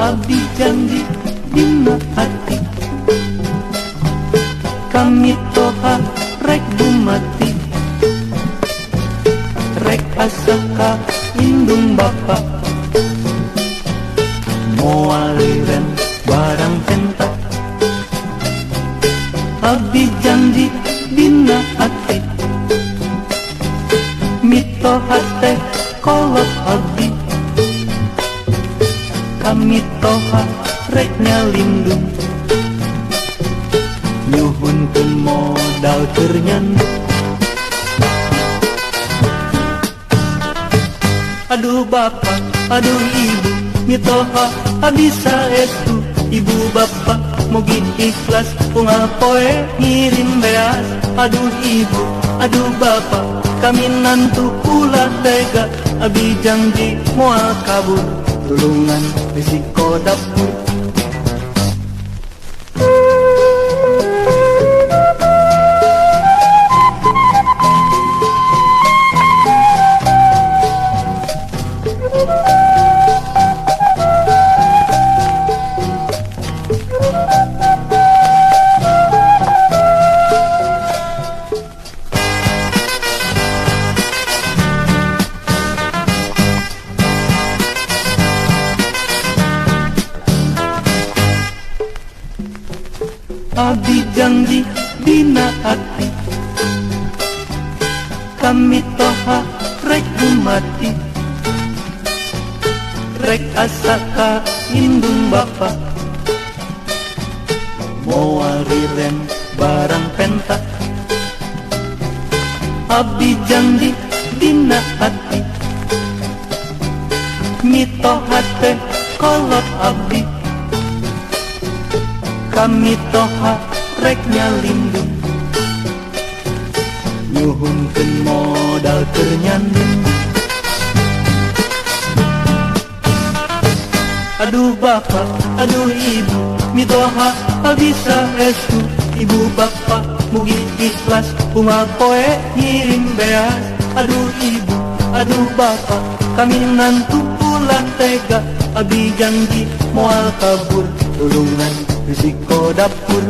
abdi janji dina hati kami toha rek bumati rek asaka indung bapa moaliren barang penta abdi janji dina hati mito hate kolot abdi kami toha rek nyalindung nyuhunkeun modal keur nyandung. Aduh bapak, aduh ibu, mitoha abdi saestu. Ibu bapak mugi ikhlas bunga poe ngirim beas. Aduh ibu, aduh bapak, kami nantu ulah tega. Abdi janji moal kabur, tulungan risiko dapur. Abdi janji dina hati kami toha rek mati rek asaka indung bapa moariren barang penta abdi janji dina hati mitoha teh kolot abdi kami toha rek nyalindung nyuhunkeun modal keur nyandung. Aduh bapak, aduh ibu, mitoha abdi saestu. Ibu bapak mugi ikhlas bunga poe ngirim beas. Aduh ibu, aduh bapak, kami nantu ulah tega. Abdi janji moal kabur, tulungan risiko dapur.